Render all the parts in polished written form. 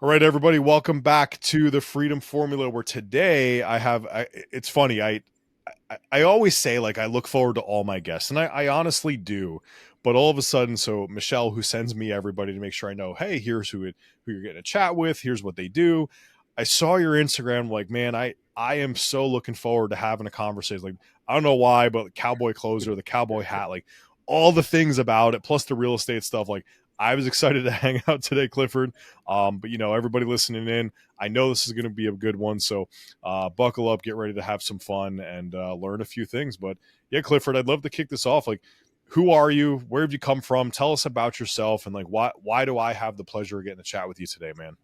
All right, everybody, welcome back to the Freedom Formula. Where today it's funny. I always say like I look forward to all my guests, and I honestly do. But all of a sudden, so Michelle, who sends me everybody to make sure I know, hey, here's who you're getting to chat with. Here's what they do. I saw your Instagram. Like, man, I am so looking forward to having a conversation. Like, I don't know why, but Cowboy Closer, the cowboy hat, like all the things about it, plus the real estate stuff. Like, I was excited to hang out today, Clifford. But everybody listening in, I know this is going to be a good one. So buckle up, get ready to have some fun and learn a few things. But yeah, Clifford, I'd love to kick this off. Like, who are you? Where have you come from? Tell us about yourself, and like, why do I have the pleasure of getting to chat with you today, man?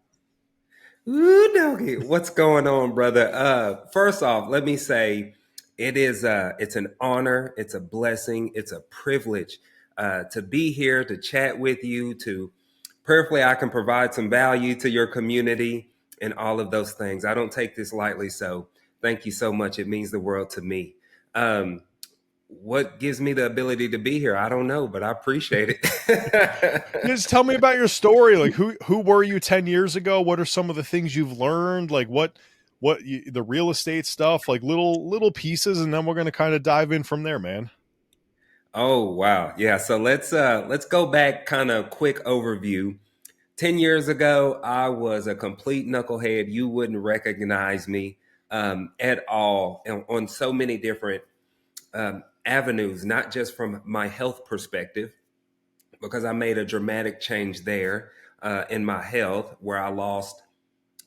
Ooh, doggy, what's going on, brother? First off, let me say it's an honor, it's a blessing, it's a privilege to be here to chat with you. To prayerfully, I can provide some value to your community and all of those things. I don't take this lightly, so thank you so much. It means the world to me. Um, what gives me the ability to be here? I don't know, but I appreciate it. Just tell me about your story. Like, who were you 10 years ago? What are some of the things you've learned? Like, the real estate stuff, like little pieces, and then we're gonna kind of dive in from there, man. Oh wow. Yeah, so let's go back kind of quick overview. 10 years ago, I was a complete knucklehead. You wouldn't recognize me at all on so many different avenues, not just from my health perspective, because I made a dramatic change there in my health where I lost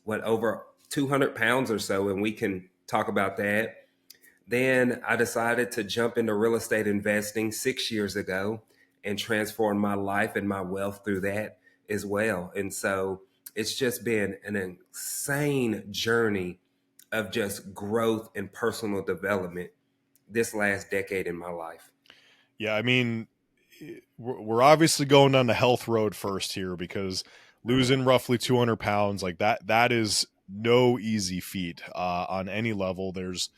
over 200 pounds or so, and we can talk about that. Then I decided to jump into real estate investing 6 years ago and transform my life and my wealth through that as well. And so it's just been an insane journey of just growth and personal development this last decade in my life. Yeah, I mean, we're obviously going down the health road first here because losing roughly 200 pounds like that is no easy feat on any level. There's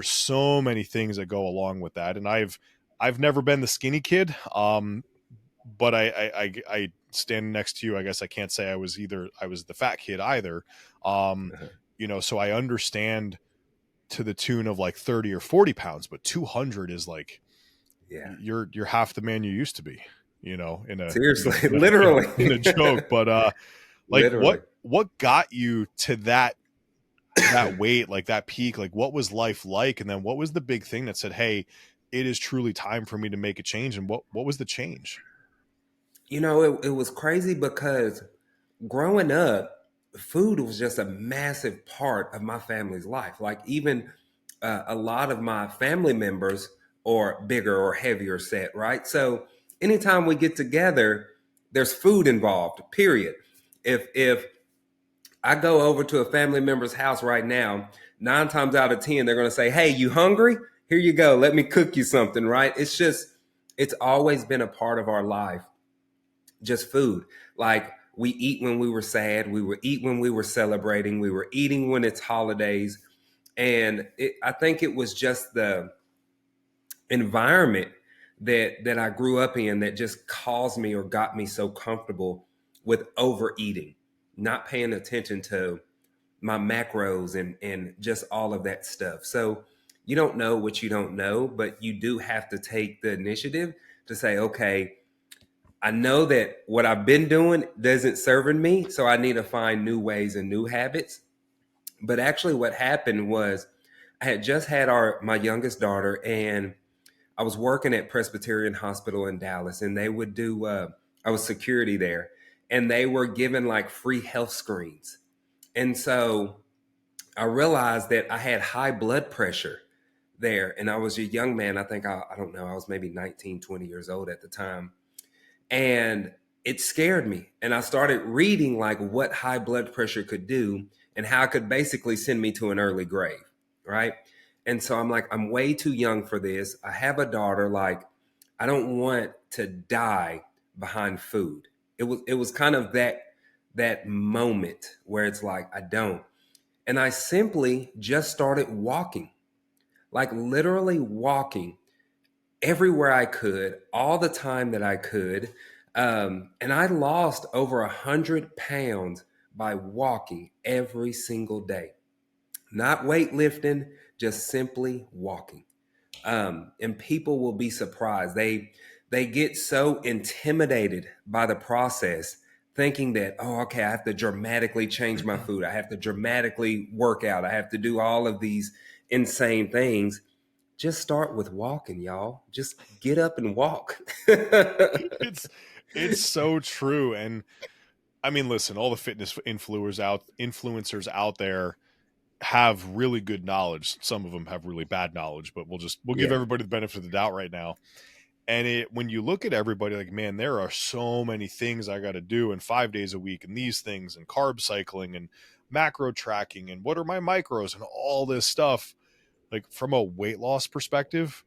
so many things that go along with that, and I've never been the skinny kid. But I stand next to you. I guess I can't say I was the fat kid either. Um, so I understand to the tune of like 30 or 40 pounds, but 200 is like Yeah. you're half the man you used to be, in a Seriously, in literally. in a joke. But like Literally. what got you to that weight, like that peak? Like, what was life like? And then what was the big thing that said, hey, it is truly time for me to make a change? And what was the change? It was crazy because growing up, food was just a massive part of my family's life. Like, even a lot of my family members are bigger or heavier set, right? So anytime we get together, there's food involved, period. If I go over to a family member's house right now, 9 times out of 10, they're going to say, "Hey, you hungry? Here you go. Let me cook you something," right? It's always been a part of our life, just food. Like, we eat when we were sad, we would eat when we were celebrating, we were eating when it's holidays. And I think it was just the environment that I grew up in that just caused me or got me so comfortable with overeating, not paying attention to my macros and just all of that stuff. So you don't know what you don't know, but you do have to take the initiative to say, okay, I know that what I've been doing doesn't serving me, so I need to find new ways and new habits. But actually, what happened was I had just had my youngest daughter, and I was working at Presbyterian Hospital in Dallas, and they would do. I was security there, and they were giving like free health screens, and so I realized that I had high blood pressure there, and I was a young man. I think I don't know. I was maybe 19, 20 years old at the time, and it scared me. And I started reading like what high blood pressure could do and how it could basically send me to an early grave. Right. And so I'm like, I'm way too young for this. I have a daughter. Like, I don't want to die behind food. It was kind of that moment where it's like, I don't. And I simply just started walking, like literally walking everywhere I could, all the time that I could. And I lost over 100 pounds by walking every single day. Not weightlifting, just simply walking. And people will be surprised. They get so intimidated by the process, thinking that, oh, okay, I have to dramatically change my food. I have to dramatically work out. I have to do all of these insane things. Just start with walking, y'all. Just get up and walk. it's it's so true. And I mean, listen, all the fitness influencers out there have really good knowledge. Some of them have really bad knowledge, but we'll give Yeah, everybody the benefit of the doubt right now. And when you look at everybody, like, man, there are so many things I got to do in 5 days a week, and these things, and carb cycling, and macro tracking, and what are my micros, and all this stuff. Like, from a weight loss perspective,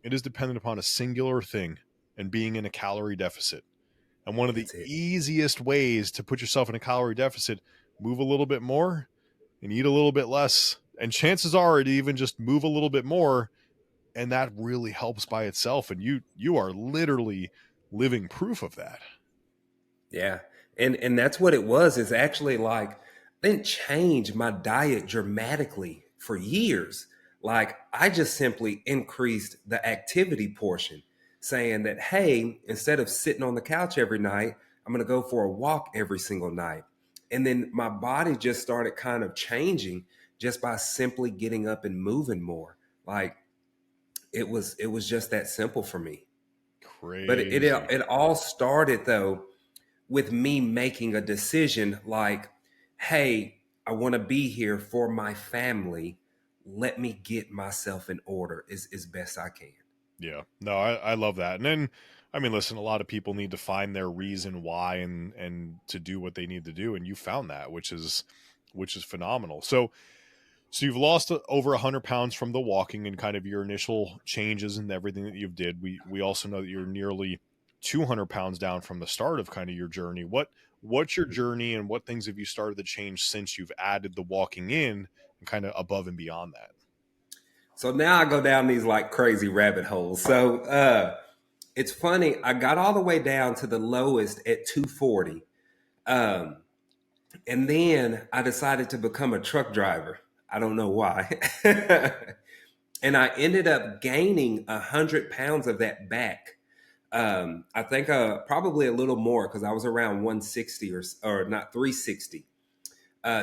it is dependent upon a singular thing, and being in a calorie deficit. And one of the that's it. easiest ways to put yourself in a calorie deficit, move a little bit more and eat a little bit less. And chances are it even just move a little bit more, and that really helps by itself. And you are literally living proof of that. Yeah. And that's what it was. It's actually like I didn't change my diet dramatically for years. Like I just simply increased the activity portion, saying that, hey, instead of sitting on the couch every night, I'm gonna go for a walk every single night. And then my body just started kind of changing just by simply getting up and moving more. Like it was just that simple for me. But Crazy. it all started though with me making a decision like, hey, I want to be here for my family. Let me get myself in order as best I can. Yeah. No, I love that. And then, I mean, listen, a lot of people need to find their reason why and to do what they need to do. And you found that, which is phenomenal. So you've lost over 100 pounds from the walking and kind of your initial changes and everything that you've did. We also know that you're nearly 200 pounds down from the start of kind of your journey. What's your journey, and what things have you started to change since you've added the walking in and kind of above and beyond that? So now I go down these like crazy rabbit holes. So it's funny. I got all the way down to the lowest at 240. Um, and then I decided to become a truck driver. I don't know why. And I ended up gaining 100 pounds of that back. I think probably a little more because I was around 160 or not 360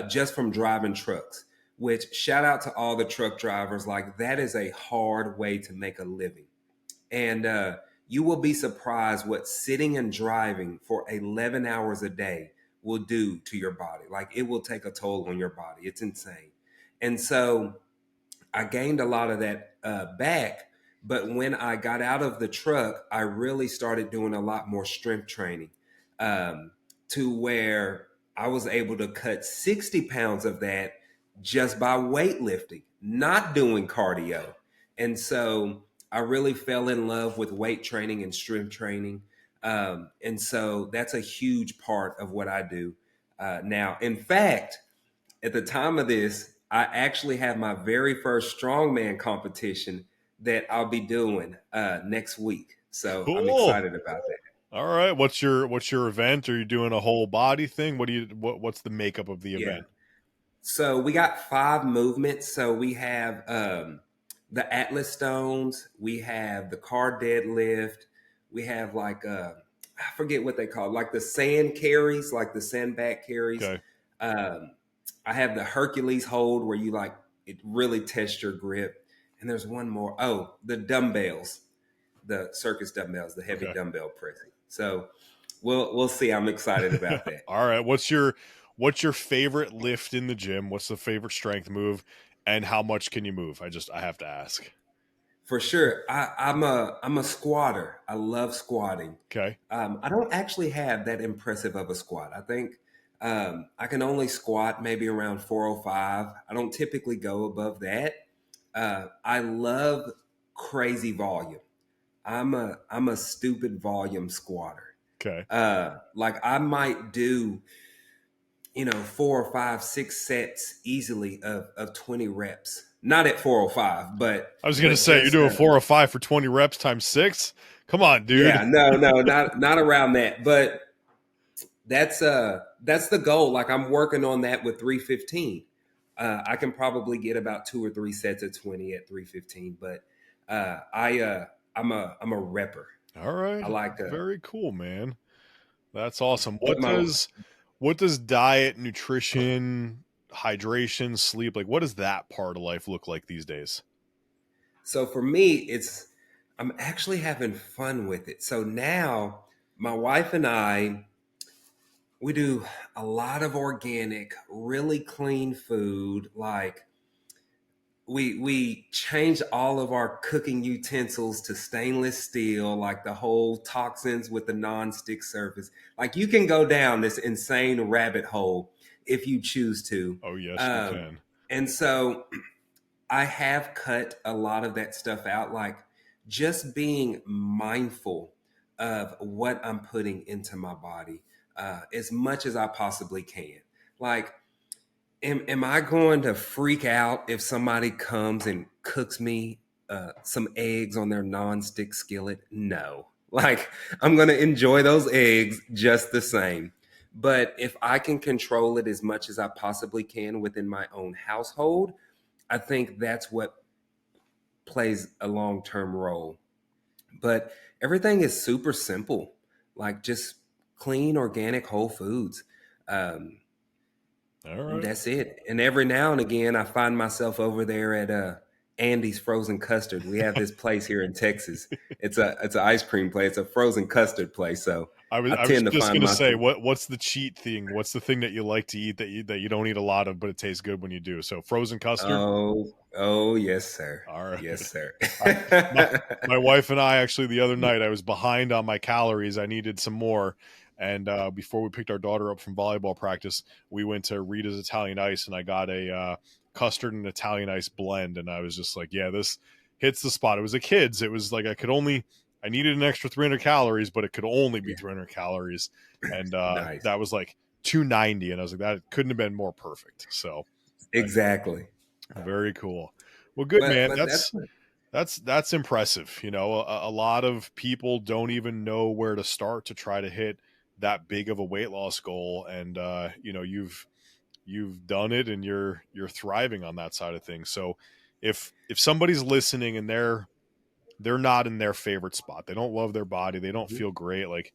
just from driving trucks. Which shout out to all the truck drivers. Like that is a hard way to make a living, and you will be surprised what sitting and driving for 11 hours a day will do to your body. Like it will take a toll on your body. It's insane, and so I gained a lot of that back. But when I got out of the truck, I really started doing a lot more strength training um, to where I was able to cut 60 pounds of that just by weightlifting, not doing cardio. And so I really fell in love with weight training and strength training. And so that's a huge part of what I do now. In fact, at the time of this, I actually have my very first strongman competition that I'll be doing next week. So I'm Cool. excited about that. All right. What's your event? Are you doing a whole body thing? What's the makeup of the Yeah. event? So we got 5 movements. So we have the Atlas Stones, we have the car deadlift, we have like I forget what they call it, like the sand carries, like the sandbag carries. Okay. Um, I have the Hercules hold where you like it really tests your grip. And there's one more. Oh, the dumbbells, the circus dumbbells, the heavy Okay. dumbbell pressing. So we'll see. I'm excited about that. All right. What's your favorite lift in the gym? What's the favorite strength move? And how much can you move? I have to ask. For sure. I'm a squatter. I love squatting. Okay. I don't actually have that impressive of a squat. I think I can only squat maybe around 405. I don't typically go above that. I love crazy volume. I'm a stupid volume squatter. Okay. Like I might do 4 or 5, 6 sets easily of 20 reps. Not at 405, but I was gonna but say you're just doing 405 for 20 reps times six. Come on, dude. yeah, no, not around that. But That's the goal. Like I'm working on that with 315. I can probably get about 2 or 3 sets of 20 at 315, but I'm a repper. All I right. like to Very cool, man. That's awesome. put my What does diet, nutrition, hydration, sleep, like what does that part of life look like these days? So for me, I'm actually having fun with it. So now my wife and I, we do a lot of organic, really clean food. Like we changed all of our cooking utensils to stainless steel, like the whole toxins with the non-stick surface. Like you can go down this insane rabbit hole if you choose to. Oh, yes, you Um, can. and so I have cut a lot of that stuff out, like just being mindful of what I'm putting into my body as much as I possibly can. Like, am I going to freak out if somebody comes and cooks me some eggs on their non-stick skillet? No. Like, I'm going to enjoy those eggs just the same. But if I can control it as much as I possibly can within my own household, I think that's what plays a long term role. But everything is super simple, like just clean, organic, whole foods. Um, All right. that's it. And every now and again, I find myself over there at Andy's Frozen Custard. We have this place here in Texas. It's an ice cream place, a frozen custard place. So I I was tend to just find gonna say, myself. what's the cheat thing? What's the thing that you like to eat that you don't eat a lot of, but it tastes good when you do? So frozen custard. Oh, yes, sir. All right. Yes, sir. I, my my wife and I actually the other night I was behind on my calories. I needed some more, and before we picked our daughter up from volleyball practice, we went to Rita's Italian Ice, and I got a custard and Italian Ice blend, and I was just like, yeah, this hits the spot. It was a kid's. It was like I needed an extra 300 calories, but it could only be Yeah, 300 calories, and nice. that was like 290, and I was like, that couldn't have been more perfect. So, Exactly. very cool. Well, good man. But that's That's impressive. You know, a lot of people don't even know where to start to try to hit that big of a weight loss goal, and you know, you've done it, and you're thriving on that side of things. So, if somebody's listening and they're not in their favorite spot, they don't love their body, they don't Mhm. feel great, like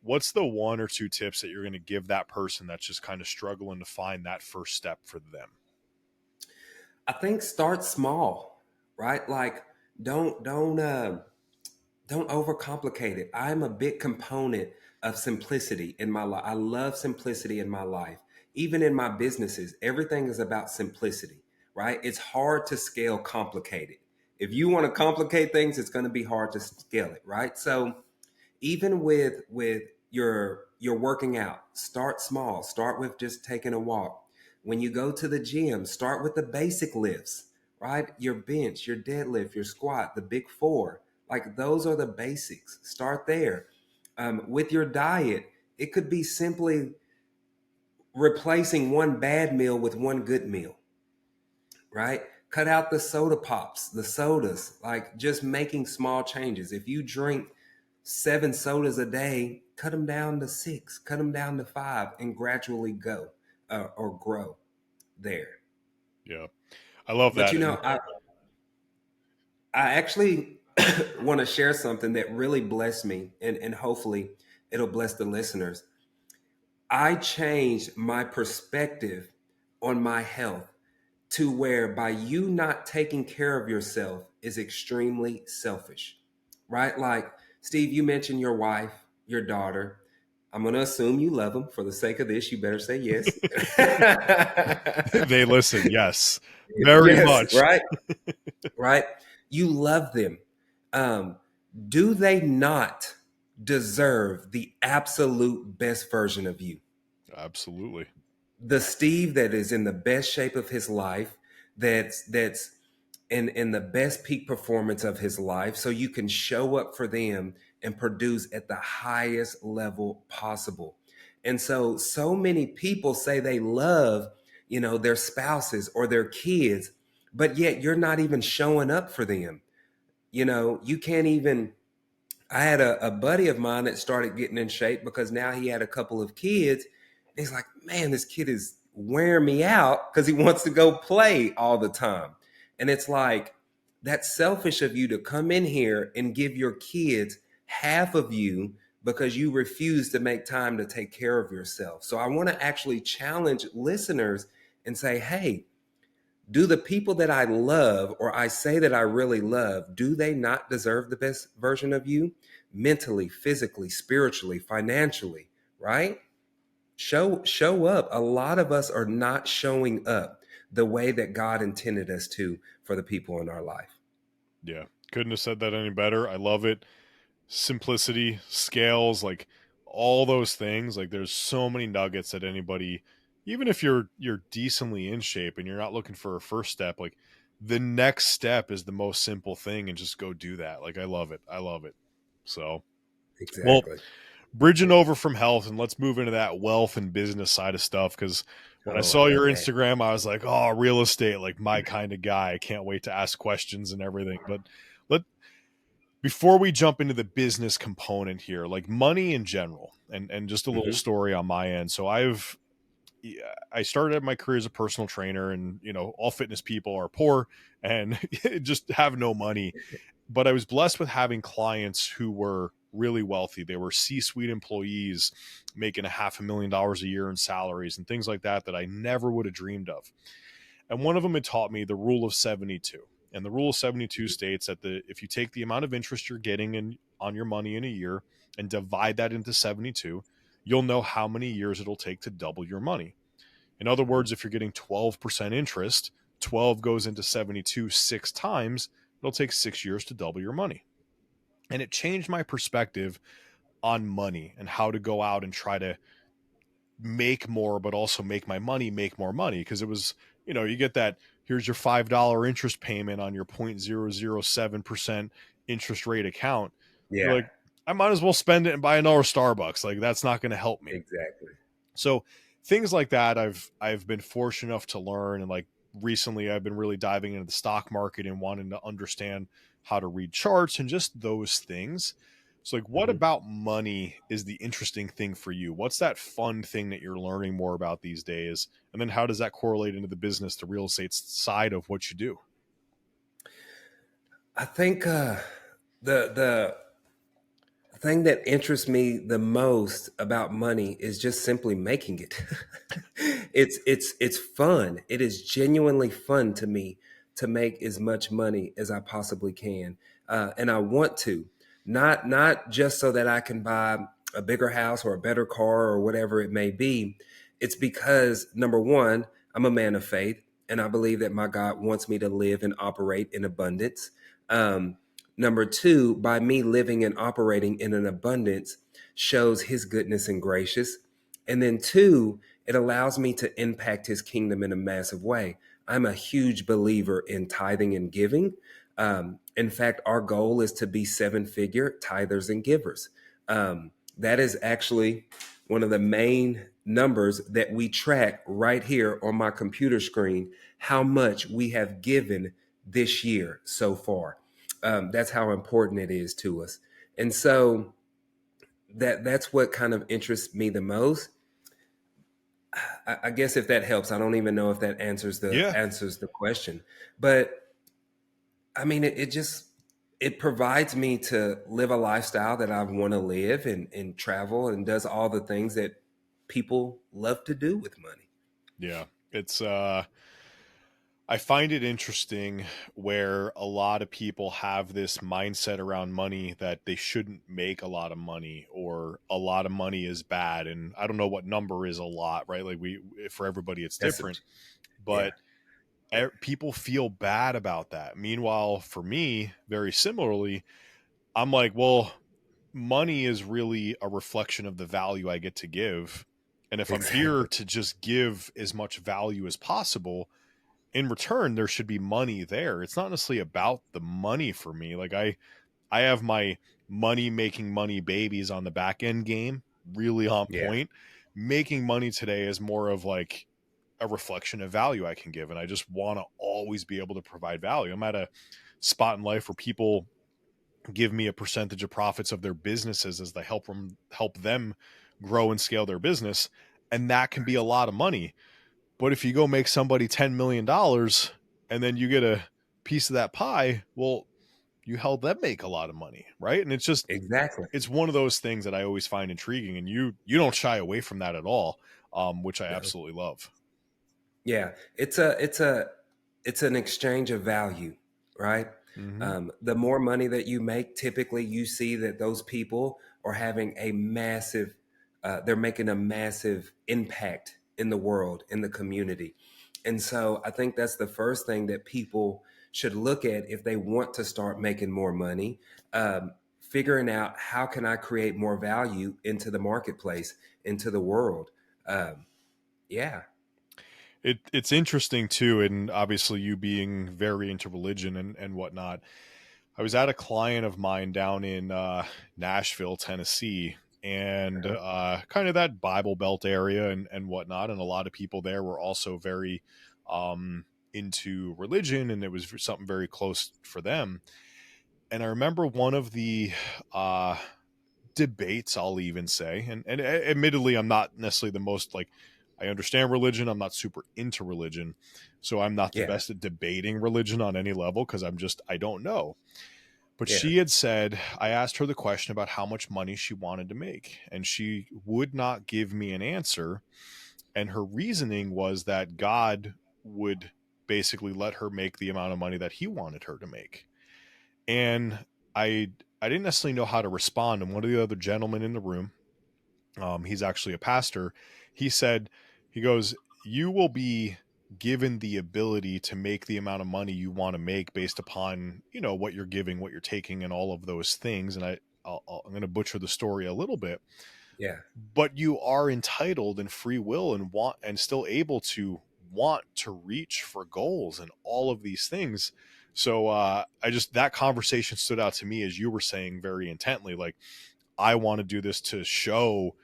what's the one or two tips that you're going to give that person that's just kind of struggling to find that first step for them? I think start small, right? Like don't overcomplicate it. I'm a big component of simplicity in my life. I love simplicity in my life. Even in my businesses, everything is about simplicity, right? It's hard to scale complicated. If you want to complicate things, it's going to be hard to scale it, right? So even with your working out, start small. Start with just taking a walk. When you go to the gym, start with the basic lifts, right? Your bench, your deadlift, your squat, the big four. Like those are the basics. Start there. With your diet, it could be simply replacing one bad meal with one good meal, right? Cut out the soda pops, the sodas, like just making small changes. If you drink 7 sodas a day, cut them down to six, cut them down to five, and gradually go or grow there. Yeah, I love But that. you And know, I actually want to share something that really blessed me, and hopefully it'll bless the listeners. I changed my perspective on my health to where by you not taking care of yourself is extremely selfish, right? Like, Steve, you mentioned your wife, your daughter. I'm going to assume you love them. For the sake of this, you better say yes. they listen, yes, very Yes, much. right? Right? You love them. Um, do they not deserve the absolute best version of you? Absolutely. The Steve that is in the best shape of his life, that's in the best peak performance of his life, so you can show up for them and produce at the highest level possible. And so many people say they love, their spouses or their kids, but yet you're not even showing up for them. You can't even I had a buddy of mine that started getting in shape because now he had a couple of kids. And he's like, man, this kid is wearing me out because he wants to go play all the time. And it's like, that's selfish of you to come in here and give your kids half of you because you refuse to make time to take care of yourself. So I want to actually challenge listeners and say, hey, do the people that I love or I say that I really love, do they not deserve the best version of you? Mentally, physically, spiritually, financially, right? Show up. A lot of us are not showing up the way that God intended us to for the people in our life. Yeah. Couldn't have said that any better. I love it. Simplicity, scales, like all those things. Like there's so many nuggets that anybody, even if you're decently in shape and you're not looking for a first step, like the next step is the most simple thing and just go do that. Like I love it. I love it. So, well, Exactly. bridging over from health and let's move into that wealth and business side of stuff because when I Oh, saw I your love that. Instagram, I was like, oh, real estate, like my kind of guy. I can't wait to ask questions and everything. But let before we jump into the business component here, like money in general, and just a little Hmm. story on my end. So I started my career as a personal trainer, and all fitness people are poor and just have no money. But I was blessed with having clients who were really wealthy. They were C-suite employees making $500,000 a year in salaries and things like that that I never would have dreamed of. And one of them had taught me the rule of 72. And the rule of 72 states that if you take the amount of interest you're getting on your money in a year and divide that into 72, you'll know how many years it'll take to double your money. In other words, if you're getting 12% interest, 12 goes into 72 six times, it'll take 6 years to double your money. And it changed my perspective on money and how to go out and try to make more, but also make my money make more money. Because it was, you get that, here's your $5 interest payment on your 0.007% interest rate account. You're Yeah, like, I might as well spend it and buy another Starbucks. Like, that's not going to help me. exactly. So things like that, I've been fortunate enough to learn. And like recently I've been really diving into the stock market and wanting to understand how to read charts and just those things. So like what Hmm. about money is the interesting thing for you? What's that fun thing that you're learning more about these days? And then how does that correlate into the business, the real estate side of what you do? I think the thing that interests me the most about money is just simply making it. It's fun. It is genuinely fun to me to make as much money as I possibly can, and I want to, not just so that I can buy a bigger house or a better car or whatever it may be. It's because number one, I'm a man of faith, and I believe that my God wants me to live and operate in abundance. Um, Number two, by me living and operating in an abundance shows his goodness and gracious. And then two, it allows me to impact his kingdom in a massive way. I'm a huge believer in tithing and giving. In fact, our goal is to be seven figure tithers and givers. That is actually one of the main numbers that we track right here on my computer screen, how much we have given this year so far. That's how important it is to us. And so that's what kind of interests me the most. I guess if that helps, I don't even know if that Yeah. answers the question, but I mean, it just it provides me to live a lifestyle that I want to live and travel and does all the things that people love to do with money. Yeah. It's I find it interesting where a lot of people have this mindset around money that they shouldn't make a lot of money or a lot of money is bad. And I don't know what number is a lot, right? Like for everybody, it's That's a, different, yeah, but people feel bad about that. Meanwhile, for me, very similarly, I'm like, well, money is really a reflection of the value I get to give. And if I'm here exactly. to just give as much value as possible, in return there should be money there. It's not necessarily about the money for me. Like I have my money making money babies on the back end game really on Yeah. point. Making money today is more of like a reflection of value I can give, and I just want to always be able to provide value. I'm at a spot in life where people give me a percentage of profits of their businesses as they help them grow and scale their business, and that can be a lot of money. But if you go make somebody $10 million and then you get a piece of that pie, well, you help them make a lot of money, right? And Exactly. it's one of those things that I always find intriguing, and you don't shy away from that at all, which I No. absolutely love. Yeah, it's an exchange of value, right? Hmm. The more money that you make, typically you see that those people are having a massive, they're making a massive impact in the world, in the community. And so I think that's the first thing that people should look at if they want to start making more money. Figuring out, how can I create more value into the marketplace, into the world. Um, yeah, It's interesting too, and obviously you being very into religion and whatnot. I was at a client of mine down in Nashville, Tennessee, and uh-huh. kind of that Bible Belt area and whatnot. And a lot of people there were also very into religion, and it was something very close for them. And I remember one of the uh, debates, I'll even say, and admittedly, I'm not necessarily the most like, I understand religion. I'm not super into religion, so I'm not the Yeah, best at debating religion on any level because I don't know. But yeah. she had said, I asked her the question about how much money she wanted to make, and she would not give me an answer. And her reasoning was that God would basically let her make the amount of money that he wanted her to make. And I didn't necessarily know how to respond. And one of the other gentlemen in the room, he's actually a pastor, he said, he goes, you will be given the ability to make the amount of money you want to make based upon, what you're giving, what you're taking, and all of those things. And I'm going to butcher the story a little bit, Yeah. but you are entitled and free will and want and still able to want to reach for goals and all of these things. So I just, that conversation stood out to me, as you were saying very intently, like, I want to do this to show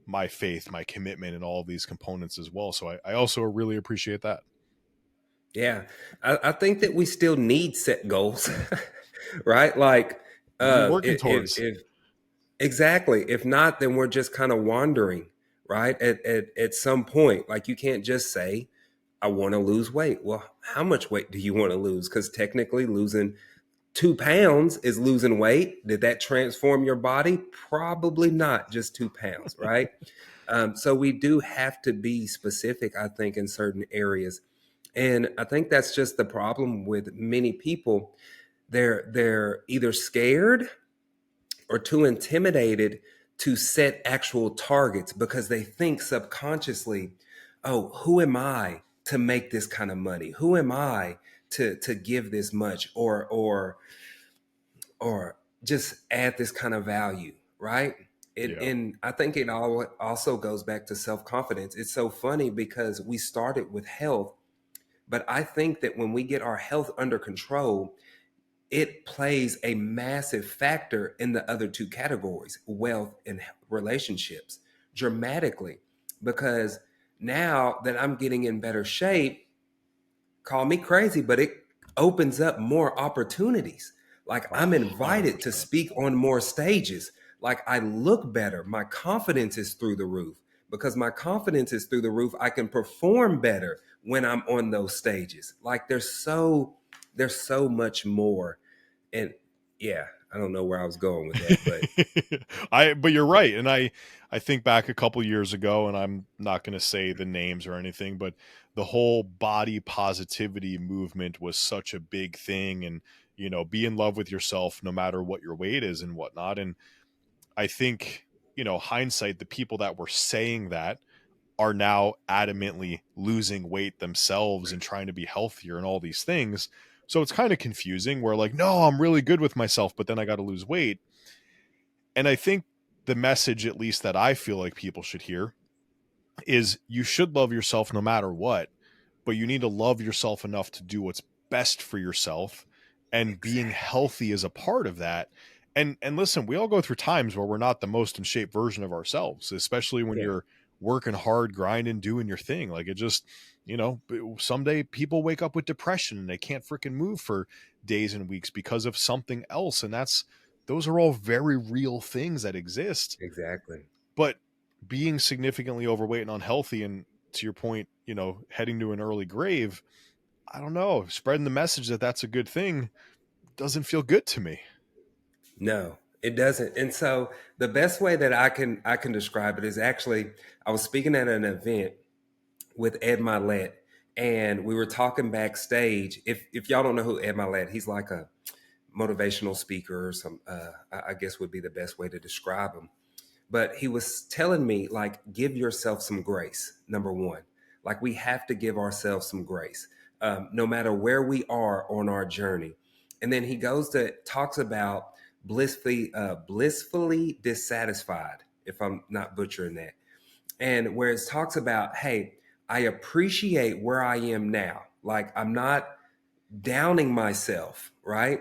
my faith, my commitment, and all of these components as well. So I also really appreciate that. Yeah. I think that we still need set goals, right? Like, What are you working towards? if exactly, if not, then we're just kind of wandering, right? At some point, like, you can't just say, I want to lose weight. Well, how much weight do you want to lose? Because technically, losing 2 pounds is losing weight. Did that transform your body? Probably not, just 2 pounds, right? So we do have to be specific, I think, in certain areas. And I think that's just the problem with many people. They're either scared or too intimidated to set actual targets because they think subconsciously, oh, who am I to make this kind of money? Who am I to give this much, or just add this kind of value, right? Yeah. And I think it all also goes back to self-confidence. It's so funny because we started with health, but I think that when we get our health under control, it plays a massive factor in the other two categories, wealth and relationships, dramatically. Because now that I'm getting in better shape, call me crazy, but it opens up more opportunities. Like, A I'm hundred invited to percent. speak on more stages. Like, I look better. My confidence is through the roof. Because my confidence is through the roof, I can perform better when I'm on those stages. Like, there's so much more. And yeah, I don't know where I was going with that, but But you're right. And I think back a couple years ago, and I'm not going to say the names or anything, but the whole body positivity movement was such a big thing. And, be in love with yourself no matter what your weight is and whatnot. And I think, hindsight, the people that were saying that are now adamantly losing weight themselves and trying to be healthier and all these things. So it's kind of confusing where, like, no, I'm really good with myself, but then I got to lose weight. And I think the message, at least that I feel like people should hear, is you should love yourself no matter what, but you need to love yourself enough to do what's best for yourself, and being exactly. healthy is a part of that. And listen, we all go through times where we're not the most in shape version of ourselves, especially when Yeah. you're working hard, grinding, doing your thing. Like, it just, someday people wake up with depression and they can't freaking move for days and weeks because of something else. And those are all very real things that exist. Exactly. But being significantly overweight and unhealthy, and to your point, heading to an early grave, I don't know, spreading the message that that's a good thing doesn't feel good to me. No, it doesn't. And so the best way that I can describe it is actually I was speaking at an event with Ed Milet, and we were talking backstage. If y'all don't know who Ed Milet, he's like a motivational speaker or some I guess would be the best way to describe him. But he was telling me, like, give yourself some grace. Number one, like, we have to give ourselves some grace, no matter where we are on our journey. And then he goes to talks about blissfully dissatisfied, if I'm not butchering that. And where it talks about, hey, I appreciate where I am now. Like, I'm not downing myself, right?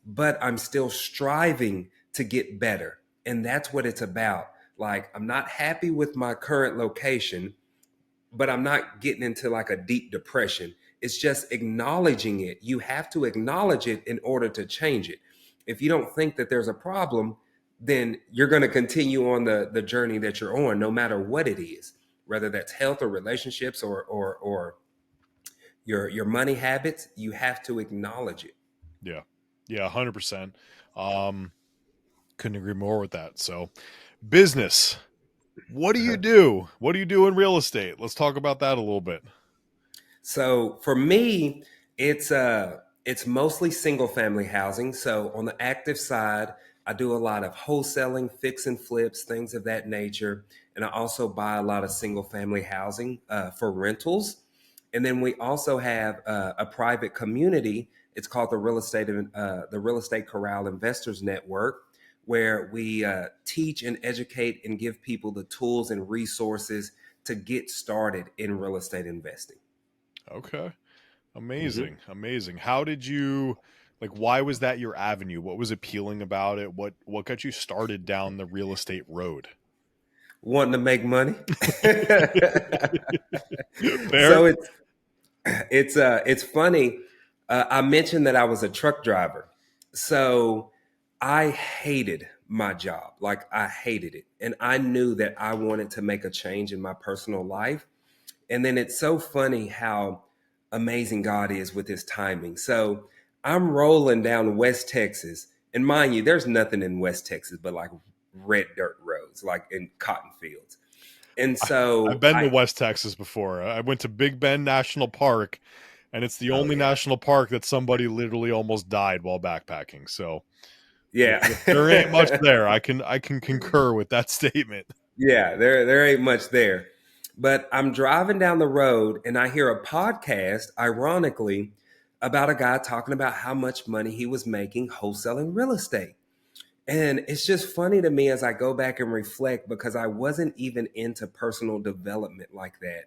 But I'm still striving to get better. And that's what it's about. Like, I'm not happy with my current location, but I'm not getting into like a deep depression. It's just acknowledging it. You have to acknowledge it in order to change it. If you don't think that there's a problem, then you're going to continue on the journey that you're on, no matter what it is, whether that's health or relationships or your money habits. You have to acknowledge it. Yeah. Yeah, 100%. Um, couldn't agree more with that. So, business. What do you Uh-huh. do? What do you do in real estate? Let's talk about that a little bit. So for me, it's mostly single family housing. So on the active side, I do a lot of wholesaling, fix and flips, things of that nature, and I also buy a lot of single family housing for rentals. And then we also have a private community. It's called the Real Estate Corral Investors Network, where we teach and educate and give people the tools and resources to get started in real estate investing. Okay. Mhm. Amazing. Amazing. How did you why was that your avenue? What was appealing about it? What got you started down the real estate road? Wanting to make money. Fair? So it's funny. I mentioned that I was a truck driver, so I hated my job. Like, I hated it, and I knew that I wanted to make a change in my personal life. And then it's so funny how amazing God is with his timing. So I'm rolling down West Texas, and mind you, there's nothing in West Texas but like red dirt roads, like in cotton fields. And I've so been to West Texas before. I went to Big Bend National Park, and it's the oh only yeah, national park that somebody literally almost died while backpacking. So yeah, there ain't much there. I can concur with that statement. yeah. There ain't much there, but I'm driving down the road and I hear a podcast, ironically, about a guy talking about how much money he was making wholesaling real estate. And it's just funny to me as I go back and reflect because I wasn't even into personal development like that.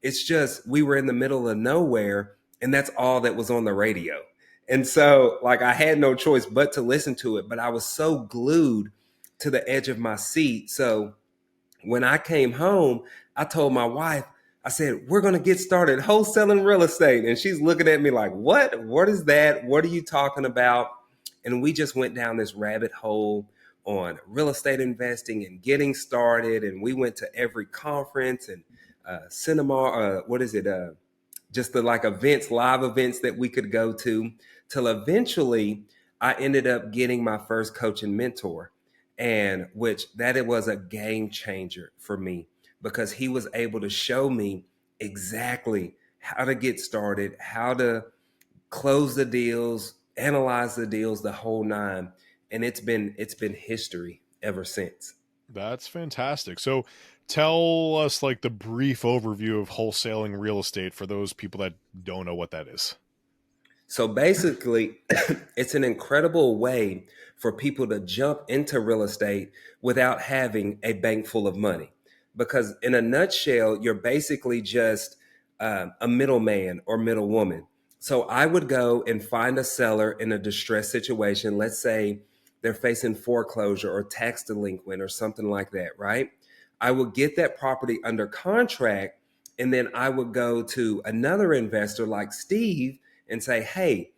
It's just we were in the middle of nowhere and that's all that was on the radio. And so, like, I had no choice but to listen to it, but I was so glued to the edge of my seat. So, when I came home, I told my wife, I said, we're going to get started wholesaling real estate. And she's looking at me like, what? What is that? What are you talking about? And we just went down this rabbit hole on real estate investing and getting started. And we went to every conference and cinema, what is it? Just the like events, live events that we could go to, till eventually I ended up getting my first coach and mentor, and which that it was a game changer for me because he was able to show me exactly how to get started, how to close the deals, analyze the deals, the whole nine. And it's been history ever since. That's fantastic. So tell us the brief overview of wholesaling real estate for those people that don't know what that is. So basically, it's an incredible way for people to jump into real estate without having a bank full of money. Because, in a nutshell, you're basically just a middleman or middlewoman. So I would go and find a seller in a distressed situation. Let's say they're facing foreclosure or tax delinquent or something like that, right? I would get that property under contract, and then I would go to another investor like Steve and say, hey,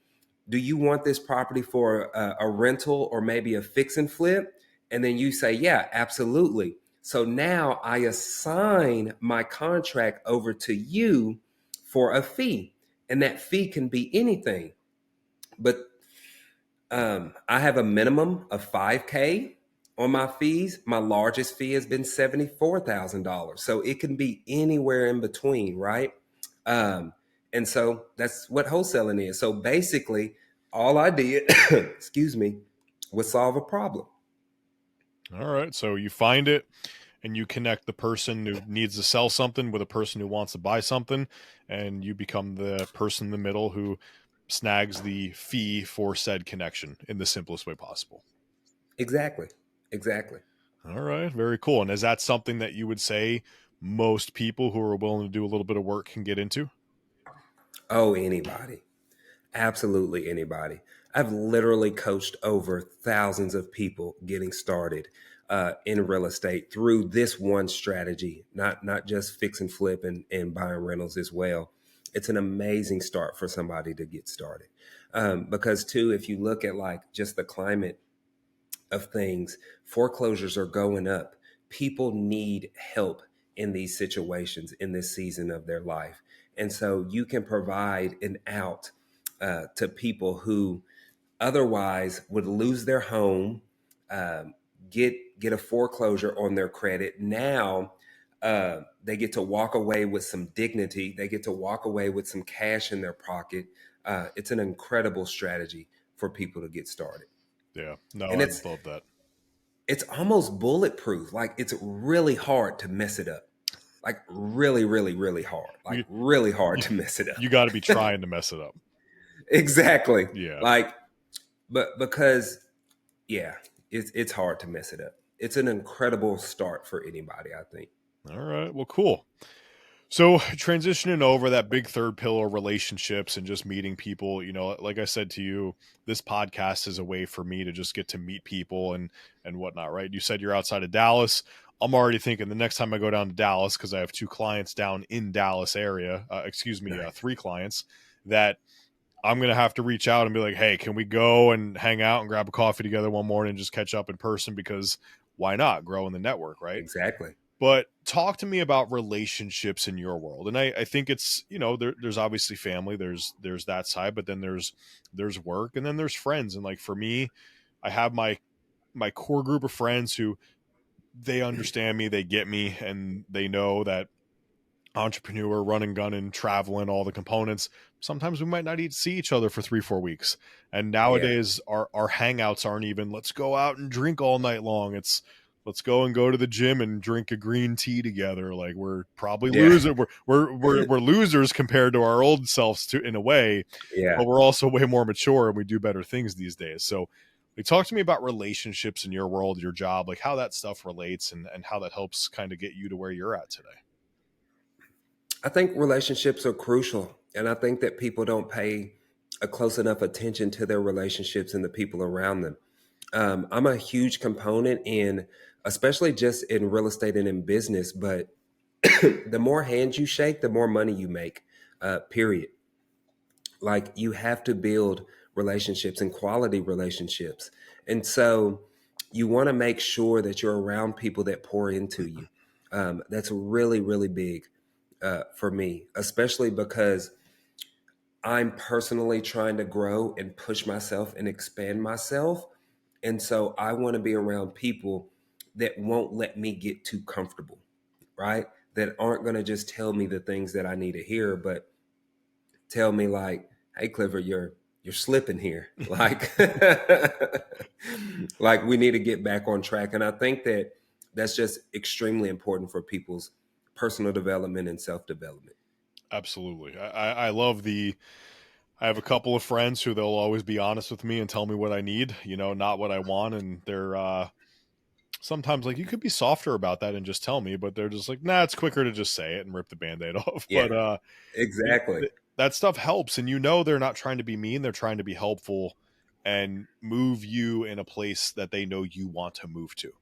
do you want this property for a rental or maybe a fix and flip? And then you say, yeah, absolutely. So now I assign my contract over to you for a fee, and that fee can be anything. But I have a minimum of 5K on my fees. My largest fee has been $74,000. So it can be anywhere in between, right? Um, and so that's what wholesaling is. So basically, all I did, excuse me, was solve a problem. All right. So you find it and you connect the person who needs to sell something with a person who wants to buy something, and you become the person in the middle who snags the fee for said connection in the simplest way possible. Exactly. Exactly. All right. Very cool. And is that something that you would say most people who are willing to do a little bit of work can get into? Oh, anybody. Absolutely anybody. I've literally coached over thousands of people getting started in real estate through this one strategy, not just fix and flip and buying rentals as well. It's an amazing start for somebody to get started. Because too, if you look at like just the climate of things, foreclosures are going up. People need help in these situations in this season of their life. And so you can provide an out to people who otherwise would lose their home, um, get a foreclosure on their credit. Now they get to walk away with some dignity. They get to walk away with some cash in their pocket. It's an incredible strategy for people to get started, Yeah. No, and I it's love that. it's almost bulletproof. Like it's really hard to mess it up. Like really, really, really hard. Like You, really hard you, to mess it you up. got to be trying to mess it up. Exactly. Yeah. Like, but because yeah, it's hard to mess it up. It's an incredible start for anybody, I think. All right. Well, cool. So transitioning over that big third pillar, relationships and just meeting people, like I said to you, this podcast is a way for me to just get to meet people and whatnot, right? You said you're outside of Dallas. I'm already thinking the next time I go down to Dallas, because I have two clients down in Dallas area, excuse me, Nice. three clients, that I'm gonna have to reach out and be like, hey, can we go and hang out and grab a coffee together one morning and just catch up in person? Because why not grow in the network, right? Exactly. But talk to me about relationships in your world. And I think it's, there's obviously family, there's that side, but then there's work, and then there's friends. And like for me, I have my core group of friends who they understand me, they get me, and they know that entrepreneur, running, gunning, traveling, all the components. Sometimes we might not need to see each other for 3-4 weeks. And Yeah. nowadays our hangouts aren't even let's go out and drink all night long. It's let's go to the gym and drink a green tea together. Like we're probably Yeah. losing. We're losers compared to our old selves to in a way, Yeah. but we're also way more mature and we do better things these days. So like talk to me about relationships in your world, your job, like how that stuff relates and how that helps kind of get you to where you're at today. I think relationships are crucial. And I think that people don't pay a close enough attention to their relationships and the people around them. I'm a huge component in, especially just in real estate and in business, but the more hands you shake, the more money you make, period. Like you have to build relationships and quality relationships. And so you want to make sure that you're around people that pour into you. That's really, really big for me, especially because I'm personally trying to grow and push myself and expand myself. And so I want to be around people that won't let me get too comfortable, right? That aren't going to just tell me the things that I need to hear, but tell me like, "Hey Clifford, you're slipping here." Like like we need to get back on track. And I think that that's just extremely important for people's personal development and self-development. Absolutely. I love I have a couple of friends who they'll always be honest with me and tell me what I need, not what I want. And they're sometimes like, you could be softer about that and just tell me, but they're just like, nah, it's quicker to just say it and rip the band-aid off. Yeah, But exactly. that stuff helps. And they're not trying to be mean, they're trying to be helpful and move you in a place that they know you want to move to.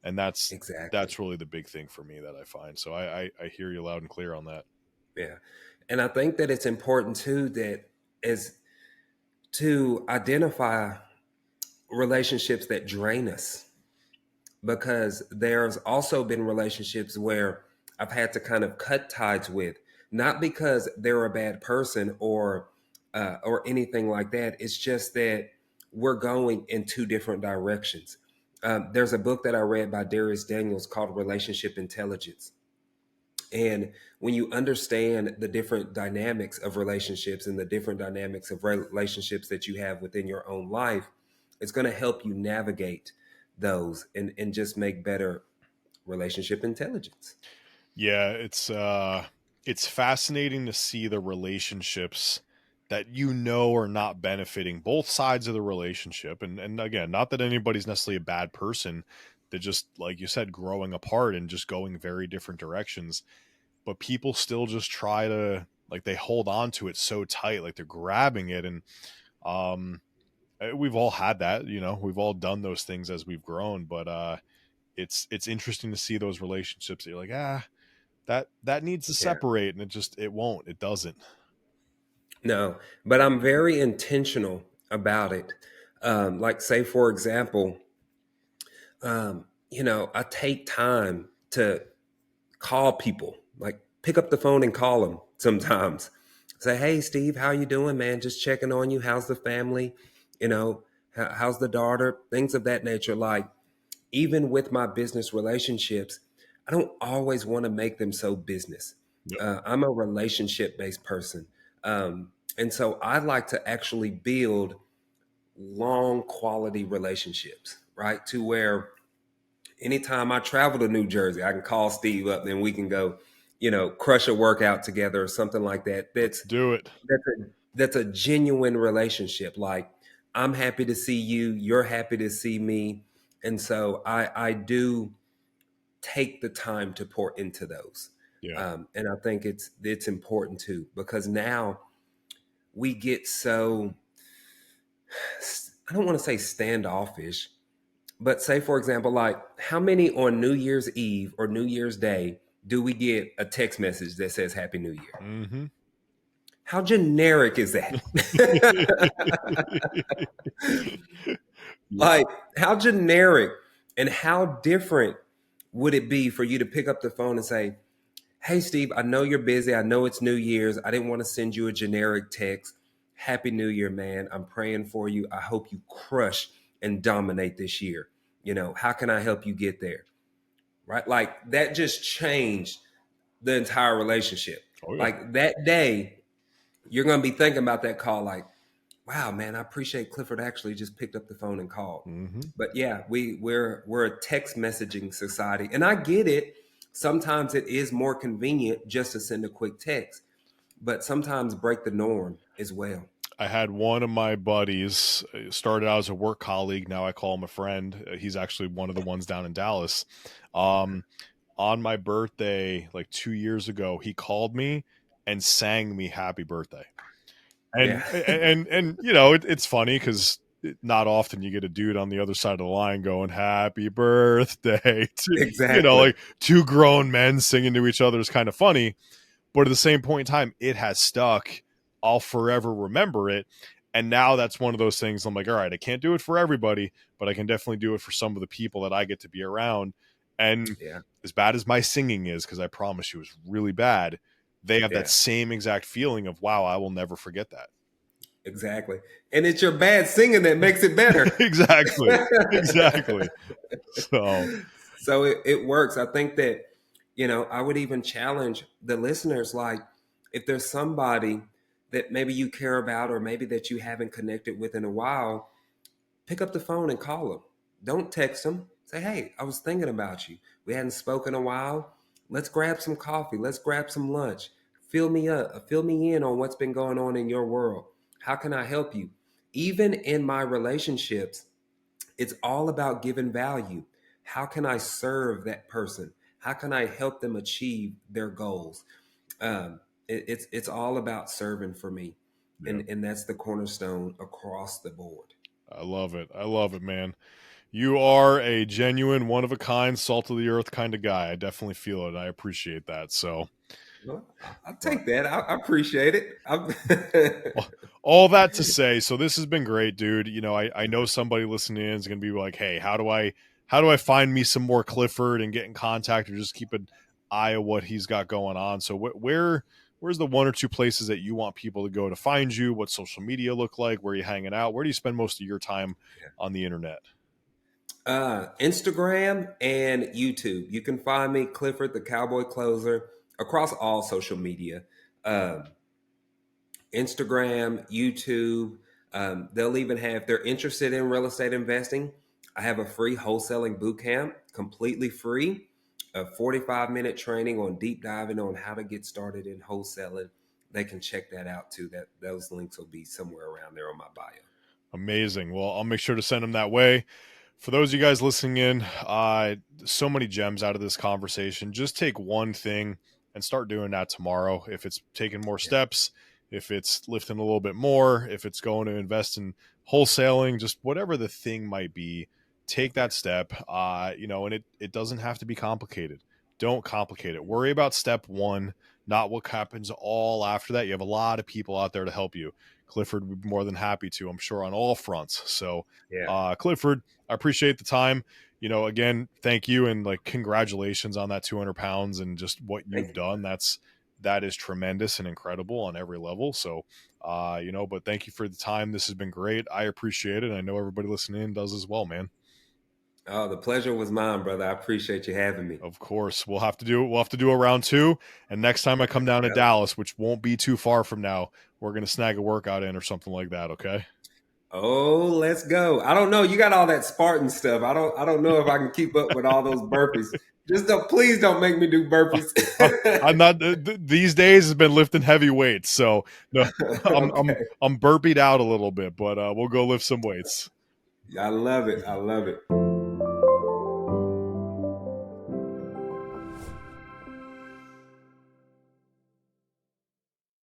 And Exactly. that's really the big thing for me that I find. So I hear you loud and clear on that. Yeah. And I think that it's important too that as to identify relationships that drain us, because there's also been relationships where I've had to kind of cut ties with, not because they're a bad person or anything like that. It's just that we're going in two different directions. There's a book that I read by Darius Daniels called Relationship Intelligence. And when you understand the different dynamics of relationships and the different dynamics of relationships that you have within your own life, it's going to help you navigate those and just make better relationship intelligence. Yeah, it's fascinating to see the relationships that you know are not benefiting both sides of the relationship. And again, not that anybody's necessarily a bad person. They're just, like you said, growing apart and just going very different directions. But people still just try to, like, they hold on to it so tight, like they're grabbing it. And um we've all had that, we've all done those things as we've grown. But it's interesting to see those relationships that you're like, that needs to Yeah. separate, and it doesn't. No, but I'm very intentional about it. Like, say, for example, I take time to call people, like pick up the phone and call them sometimes. Say, hey, Steve, how you doing, man? Just checking on you. How's the family? How's the daughter? Things of that nature. Like, even with my business relationships, I don't always want to make them so business. Yep. I'm a relationship based person. And so I like to actually build long quality relationships, right? To where anytime I travel to New Jersey, I can call Steve up and we can go, crush a workout together or something like that. Let's do it. That's a genuine relationship. Like, I'm happy to see you, you're happy to see me. And so I do take the time to pour into those. Yeah. And I think it's important too, because now we get so, I don't want to say standoffish, but say, for example, like, how many on New Year's Eve or New Year's Day do we get a text message that says Happy New Year? Hmm. How generic is that? Yeah. Like, how generic and how different would it be for you to pick up the phone and say, hey, Steve, I know you're busy. I know it's New Year's. I didn't want to send you a generic text. Happy New Year, man. I'm praying for you. I hope you crush and dominate this year. How can I help you get there? Right? Like, that just changed the entire relationship. Oh yeah. Like, that day, you're going to be thinking about that call like, wow, man, I appreciate Clifford actually just picked up the phone and called. Hmm. But yeah, we're a text messaging society. And I get it. Sometimes it is more convenient just to send a quick text, but sometimes break the norm as well. I had one of my buddies, started out as a work colleague. Now I call him a friend. He's actually one of the ones down in Dallas. Um, on my birthday, like 2 years ago, he called me and sang me happy birthday. Yeah. And it's funny because not often you get a dude on the other side of the line going happy birthday to, Exactly. like two grown men singing to each other is kind of funny. But at the same point in time, it has stuck. I'll forever remember it. And now that's one of those things I'm like, all right, I can't do it for everybody, but I can definitely do it for some of the people that I get to be around. And Yeah. as bad as my singing is, because I promise you it's really bad, they have that Yeah. same exact feeling of, wow, I will never forget that. Exactly. And it's your bad singing that makes it better. Exactly. Exactly. So, So it works. I think that, I would even challenge the listeners, like, if there's somebody that maybe you care about or maybe that you haven't connected with in a while, pick up the phone and call them. Don't text them. Say, hey, I was thinking about you. We hadn't spoken in a while. Let's grab some coffee. Let's grab some lunch. Fill me up. Fill me in on what's been going on in your world. How can I help you? Even in my relationships, it's all about giving value. How can I serve that person? How can I help them achieve their goals? It's all about serving for me, yeah, and that's the cornerstone across the board. I love it. I love it, man. You are a genuine, one of a kind, salt of the earth kind of guy. I definitely feel it. I appreciate that. So, Well, I'll but take that. I appreciate it. Aw- all that to say, so this has been great, dude. I know somebody listening in is going to be like, hey, how do I find me some more Clifford and get in contact or just keep an eye of what he's got going on? So where's the one or two places that you want people to go to find you? What social media look like? Where are you hanging out? Where do you spend most of your time on the internet? Instagram and YouTube. You can find me, Clifford the Cowboy Closer, across all social media. Um, Instagram, YouTube. They'll even have, if they're interested in real estate investing, I have a free wholesaling boot camp, completely free, a 45-minute training on deep diving on how to get started in wholesaling. They can check that out too. That those links will be somewhere around there on my bio. Amazing. Well, I'll make sure to send them that way. For those of you guys listening in, so many gems out of this conversation. Just take one thing and start doing that tomorrow. If it's taking more Yeah, steps, if it's lifting a little bit more, if it's going to invest in wholesaling, just whatever the thing might be, take yeah, that step. And it doesn't have to be complicated. Don't complicate it. Worry about step one, not what happens all after that. You have a lot of people out there to help you. Clifford would be more than happy to, I'm sure, on all fronts. So, yeah. Clifford, I appreciate the time. Again, thank you and like congratulations on that 200 pounds and just what Thank you've you, done. brother. That is tremendous and incredible on every level. So, but thank you for the time. This has been great. I appreciate it. I know everybody listening in does as well, man. Oh, the pleasure was mine, brother. I appreciate you having me. Of course, we'll have to do a round two. And next time I come Let's down to go. Dallas, which won't be too far from now, we're gonna snag a workout in or something like that. Okay. Oh, let's go. I don't know. You got all that Spartan stuff. I don't know if I can keep up with all those burpees. Just don't, please don't make me do burpees. I'm not these days has been lifting heavy weights, so no, I'm I'm Okay. I'm burpied out a little bit, but we'll go lift some weights. I love it. I love it.